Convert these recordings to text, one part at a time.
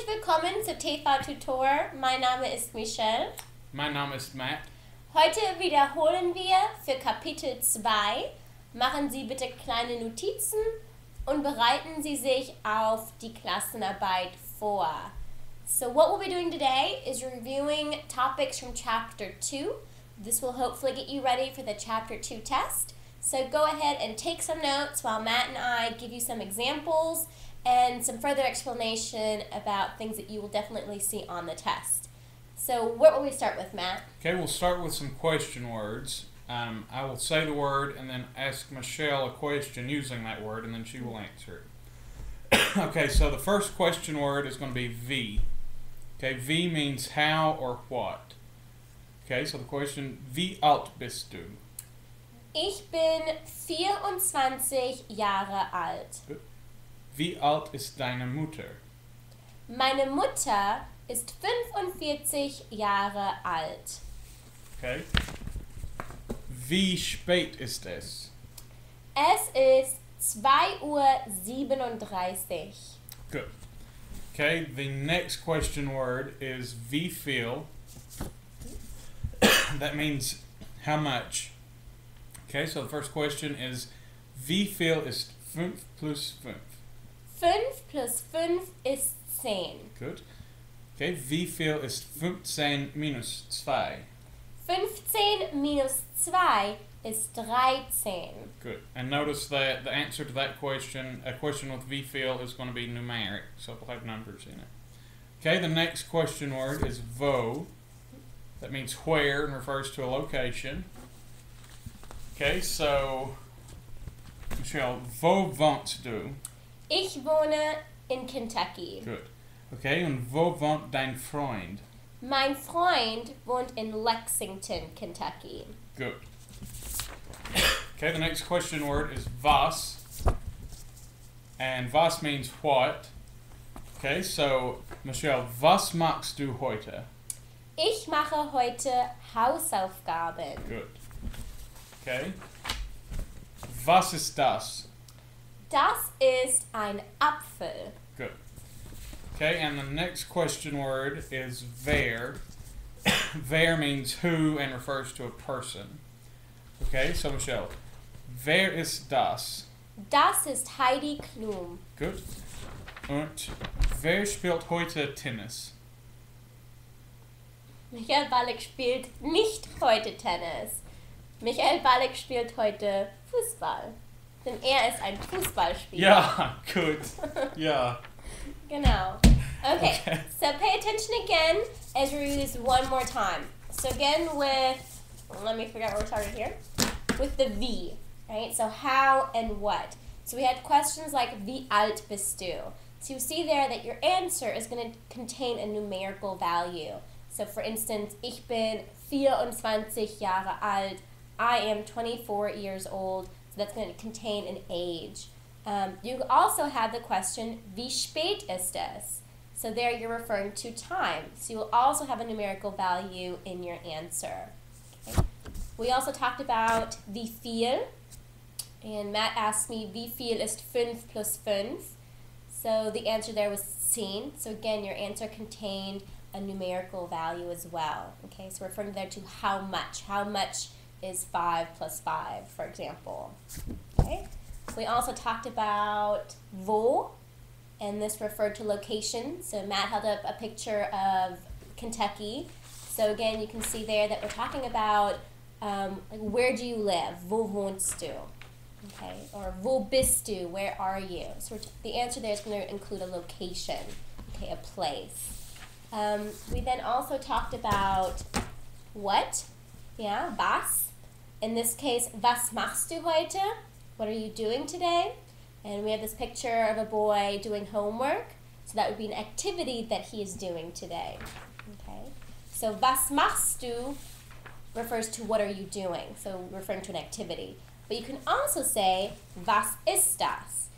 Herzlich willkommen zu TV Tutor. Mein Name ist Michelle. Mein Name ist Matt. Heute wiederholen wir für Kapitel 2. Machen Sie bitte kleine Notizen und bereiten Sie sich auf die Klassenarbeit vor. So what we'll be doing today is reviewing topics from Chapter 2. This will hopefully get you ready for the Chapter 2 test. So go ahead and take some notes while Matt and I give you some examples and some further explanation about things that you will definitely see on the test. So what will we start with, Matt? Okay, we'll start with some question words. I will say the word and then ask Michelle a question using that word, and then she will answer it. Okay, so the first question word is going to be wie. Okay, wie means how or what. Okay, so the question, wie alt bist du? Ich bin 24 Jahre alt. Good. Wie alt ist deine Mutter? Meine Mutter ist 45 Jahre alt. Okay. Wie spät ist es? Es ist 2:37 Uhr. Good. Okay, the next question word is wie viel. That means how much. Okay, so the first question is wie viel ist 5 plus 5? 5 plus 5 ist 10. Good. Okay, wie viel ist 15 minus 2? 15 minus 2 ist 13. Good. And notice that the answer to that question, a question with wie viel, is going to be numeric, so it'll have numbers in it. Okay, the next question word is wo. That means where and refers to a location. Okay, so Michelle, wo wohnst du? Ich wohne in Kentucky. Good. Okay, und wo wohnt dein Freund? Mein Freund wohnt in Lexington, Kentucky. Good. Okay, the next question word is was. And was means what. Okay, so Michelle, was machst du heute? Ich mache heute Hausaufgaben. Good. Okay. Was ist das? Das ist ein Apfel. Good. Okay, and the next question word is wer. Wer means who and refers to a person. Okay, so Michelle, wer ist das? Das ist Heidi Klum. Good. Und wer spielt heute Tennis? Michael Ballack spielt nicht heute Tennis. Michael Ballack spielt heute Fußball. Denn er ist ein Fußballspieler. Ja, good. Ja. Genau. Okay, so pay attention again as we review this one more time. So again with, let me figure out where we started here. With the wie, right? So how and what. So we had questions like wie alt bist du? So you see there that your answer is going to contain a numerical value. So for instance, ich bin 24 Jahre alt. I am 24 years old. So that's going to contain an age. You also have the question, wie spät ist es? So there you're referring to time. So you will also have a numerical value in your answer. Okay. We also talked about wie viel. And Matt asked me, wie viel ist 5 plus 5? So the answer there was 10. So again, your answer contained a numerical value as well. Okay, so we're referring there to how much. How much is 5 plus 5, for example. Okay. We also talked about wo, and this referred to location. So Matt held up a picture of Kentucky. So again, you can see there that we're talking about like where do you live? Wo wohnst du? Okay, or wo bist du? Where are you? So the answer there is going to include a location, okay, a place. We then also talked about what, yeah, was. In this case, was machst du heute? What are you doing today? And we have this picture of a boy doing homework. So that would be an activity that he is doing today. Okay. So was machst du refers to what are you doing. So referring to an activity. But you can also say was ist das?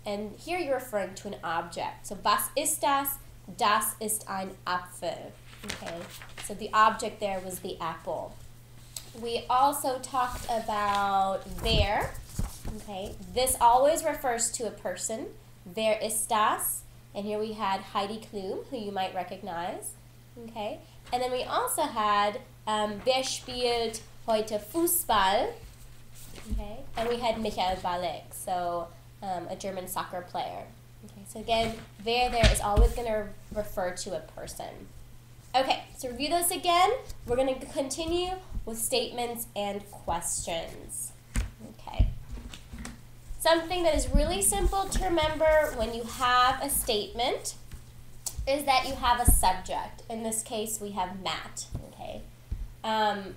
And here you're referring to an object. So was ist das? Das ist ein Apfel. Okay. So the object there was the apple. We also talked about wer. Okay, this always refers to a person. Wer ist das? And here we had Heidi Klum, who you might recognize. Okay. And then we also had Wer spielt heute Fußball? Okay. And we had Michael Ballack, so a German soccer player. Okay. So again, wer there is always going to refer to a person. Okay. So review those again. We're going to continue with statements and questions. Okay. Something that is really simple to remember when you have a statement is that you have a subject. In this case, we have Matt. Okay,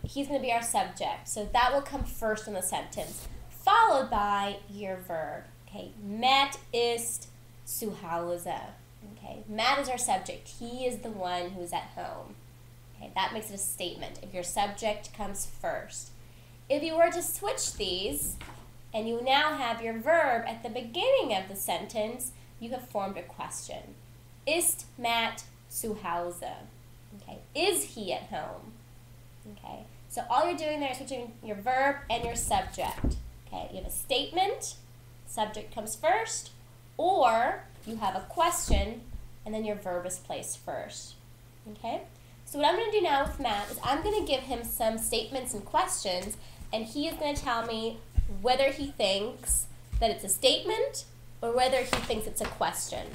he's going to be our subject, so that will come first in the sentence, followed by your verb. Okay, Matt ist zu Hause. Okay, Matt is our subject. He is the one who is at home. Okay, that makes it a statement if your subject comes first. If you were to switch these, and you now have your verb at the beginning of the sentence, you have formed a question. Ist Matt zu Hause? Okay. Is he at home? Okay. So all you're doing there is switching your verb and your subject. Okay. You have a statement, subject comes first, or you have a question, and then your verb is placed first. Okay. So what I'm going to do now with Matt is I'm going to give him some statements and questions, and he is going to tell me whether he thinks that it's a statement or whether he thinks it's a question.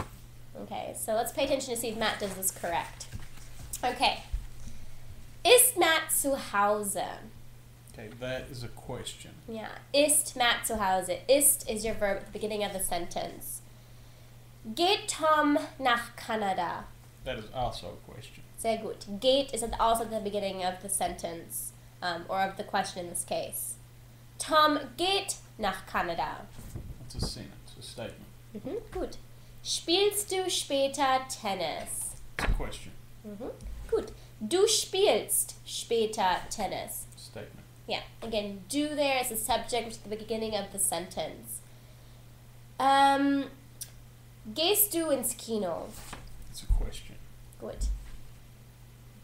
Okay, so let's pay attention to see if Matt does this correct. Okay. Ist Matt zu Hause? Okay, that is a question. Yeah. Ist Matt zu Hause? Ist is your verb at the beginning of the sentence. Geht Tom nach Kanada? That is also a question. Sehr gut. Geht is also at the beginning of the sentence, or of the question in this case. Tom geht nach Kanada. That's a sentence, a statement. Gut. Spielst du später Tennis? It's a question. Gut. Du spielst später Tennis. Statement. Yeah. Again, du there is the subject, which is the beginning of the sentence. Gehst du ins Kino? It's a question. Gut.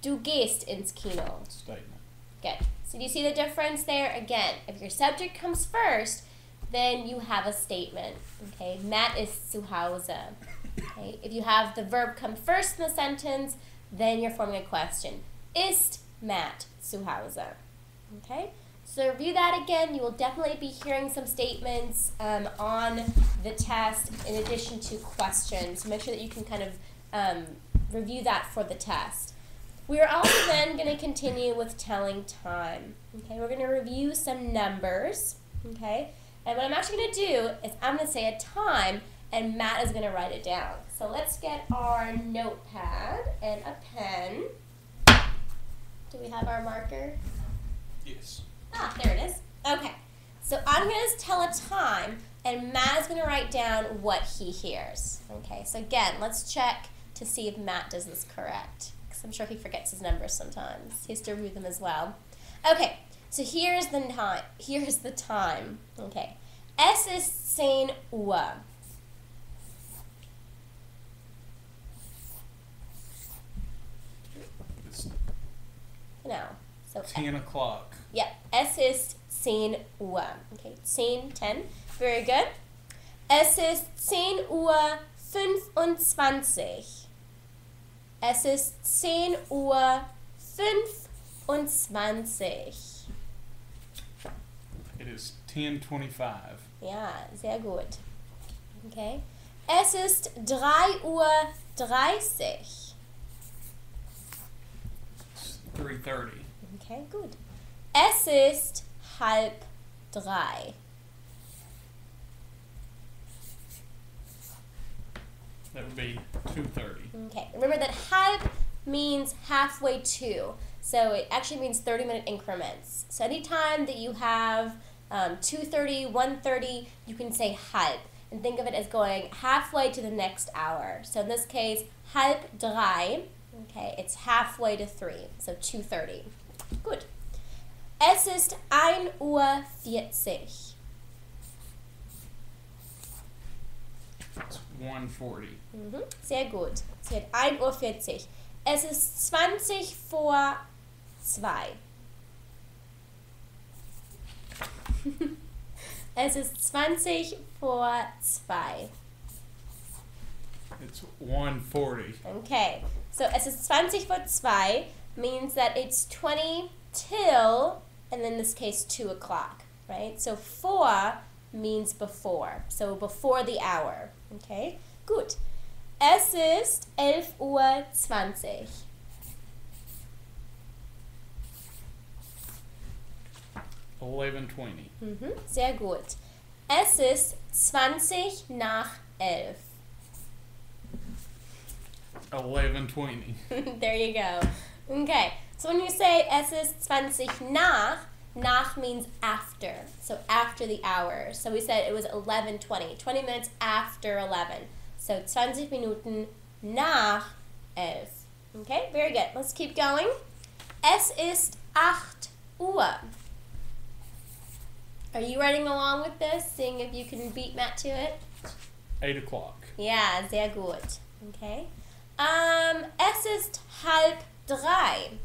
Du gehst ins Kino. Statement. Good. So do you see the difference there? Again, if your subject comes first, then you have a statement. Okay, Matt is zu Hause. Okay, if you have the verb come first in the sentence, then you're forming a question. Ist Matt zu Hause? Okay, so review that again. You will definitely be hearing some statements on the test in addition to questions. So make sure that you can kind of review that for the test. We are also then going to continue with telling time. Okay, we're going to review some numbers. Okay, and what I'm actually going to do is I'm going to say a time, and Matt is going to write it down. So let's get our notepad and a pen. Do we have our marker? Yes. Ah, there it is. Okay, so I'm going to tell a time, and Matt is going to write down what he hears. Okay, so again, let's check to see if Matt does this correct. I'm sure he forgets his numbers sometimes. He has to review them as well. Okay, so here's the time. Here's the time. Okay. Es ist 10 Uhr. It's No. So 10 o'clock. Yeah. Es ist 10 Uhr. Okay. 10. Very good. Es ist 10 Uhr 25. Es ist 10 Uhr 25. It is 10:25. Ja, sehr gut. Okay. Es ist 3 Uhr 30. It's 3:30. Okay, gut. Es ist 2:30. That would be 2:30. Okay, remember that halb means halfway to, so it actually means 30-minute increments. So anytime that you have 2:30, 1:30, you can say halb, and think of it as going halfway to the next hour. So in this case, 2:30, okay, it's halfway to 3, so 2:30. Good. Es ist 1:40 Uhr. It's 1:40. Sehr gut. Sie hat 1:40 Uhr. Es ist 20 vor 2. Es ist 20 vor 2. It's 1:40. Okay, so es ist 20 vor 2 means that it's 20 till, and in this case 2 o'clock, right? So vor means before, so before the hour, okay? Gut. Es ist 11:20 Uhr. 11:20. Sehr gut. Es ist 20 nach 11. 11:20. There you go. Okay, so when you say es ist 20 nach means after. So after the hour. So we said it was 11:20. 20 minutes after 11. So 20 Minuten nach 11. Okay, very good. Let's keep going. Es ist 8 Uhr. Are you writing along with this? Seeing if you can beat Matt to it? 8 o'clock. Ja, sehr gut. Okay. Es ist 2:30.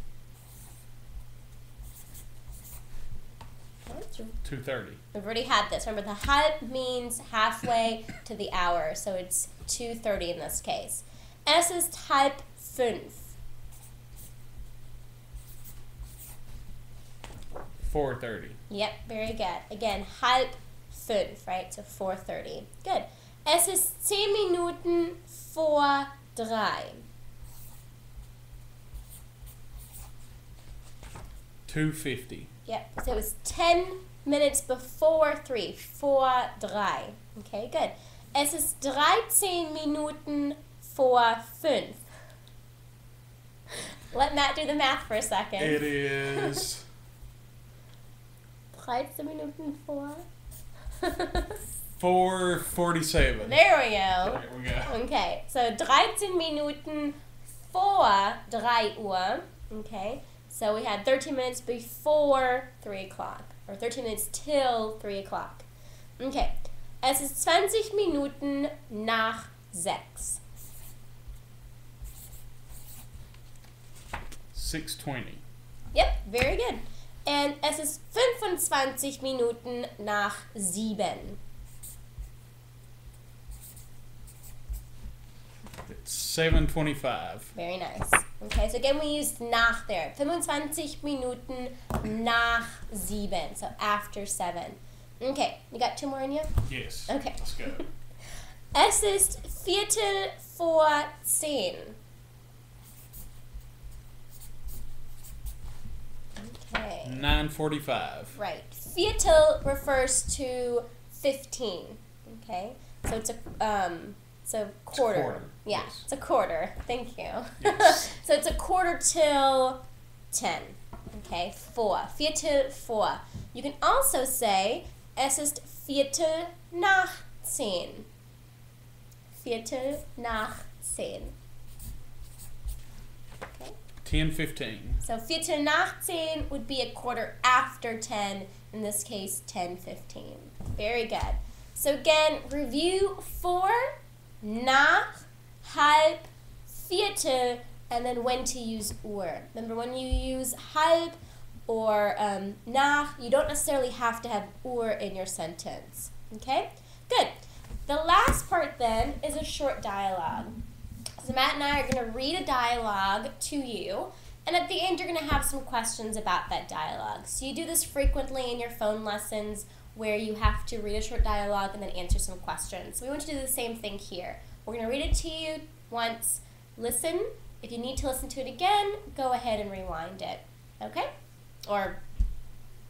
2:30. We've already had this. Remember, the halb means halfway to the hour, so it's 2:30 in this case. Es ist 4:30. 4:30. Yep, very good. Again, 4:30, right? So 4:30. Good. Es ist 10 Minuten vor 3. 2:50. Yep, so it was 10 minutes before 3. Vor 3. Okay, good. Es ist 13 Minuten vor 5. Let Matt do the math for a second. It is 13 Minuten vor. 4:47. There we go. There we go. Okay, so 13 Minuten vor 3 Uhr. Okay, so we had 13 minutes before 3 o'clock, or 13 minutes till 3 o'clock. Okay, es ist 20 Minuten nach 6. 6:20. Yep, very good. And es ist 25 Minuten nach 7. It's 7:25. Very nice. Okay, so again we used nach there. 25 Minuten nach 7. So after 7. Okay, you got 2 more in you? Yes. Okay. Let's go. Es ist 10:15. Okay. 9:45. Right. Viertel refers to 15. Okay. So it's a quarter. quarter, Yeah, yes. it's a quarter. Thank you. Yes. So it's a quarter till 10. Okay. Viertel vor. You can also say es ist Viertel nach 10. Viertel nach 10. Okay. 10:15. So Viertel nach 10 would be a quarter after 10, in this case 10:15. Very good. So again, review for, nach, halb, Viertel, and then when to use Uhr. Remember, when you use halb or nach, you don't necessarily have to have Uhr in your sentence. Okay? Good. The last part then is a short dialogue. So Matt and I are going to read a dialogue to you, and at the end you're going to have some questions about that dialogue. So you do this frequently in your phone lessons where you have to read a short dialogue and then answer some questions. So we want you to do the same thing here. We're going to read it to you once, listen. If you need to listen to it again, go ahead and rewind it. Okay? Or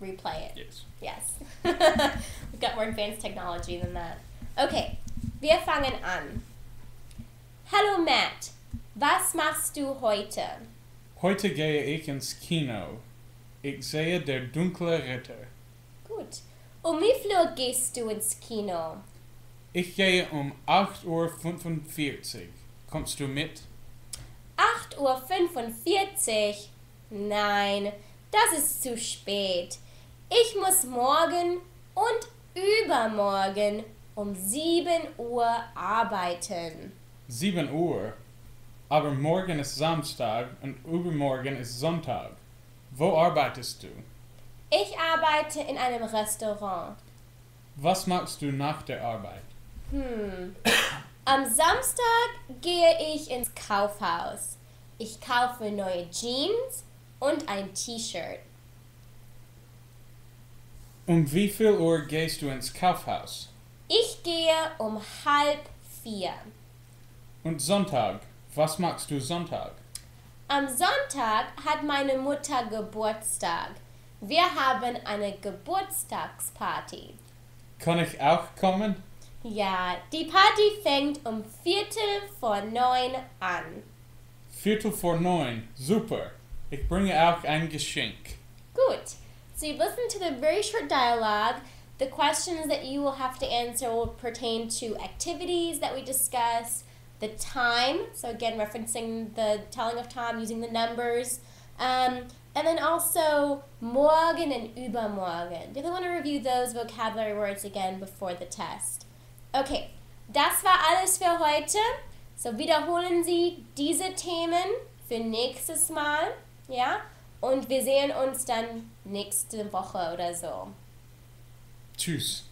replay it. Yes. Yes. We've got more advanced technology than that. Okay, wir fangen an. Hallo Matt, was machst du heute? Heute gehe ich ins Kino. Ich sehe Der dunkle Ritter. Gut. Wie viel Uhr gehst du ins Kino? Ich gehe um 8:45 Uhr. Kommst du mit? 8:45 Uhr? Nein, das ist zu spät. Ich muss morgen und übermorgen um 7 Uhr arbeiten. 7 Uhr. Aber morgen ist Samstag und übermorgen ist Sonntag. Wo arbeitest du? Ich arbeite in einem Restaurant. Was machst du nach der Arbeit? Am Samstag gehe ich ins Kaufhaus. Ich kaufe neue Jeans und ein T-Shirt. Um wie viel Uhr gehst du ins Kaufhaus? Ich gehe um 3:30. Und Sonntag? Was machst du Sonntag? Am Sonntag hat meine Mutter Geburtstag. Wir haben eine Geburtstagsparty. Kann ich auch kommen? Ja, die Party fängt um 8:45 an. 8:45. Super. Ich bringe auch ein Geschenk. Good. So you've listened to the very short dialogue. The questions that you will have to answer will pertain to activities that we discussed, the time, so again referencing the telling of time using the numbers, and then also morgen and übermorgen. Do you want to review those vocabulary words again before the test? Okay, das war alles für heute. So wiederholen Sie diese Themen für nächstes Mal, ja? Und wir sehen uns dann nächste Woche oder so. Tschüss.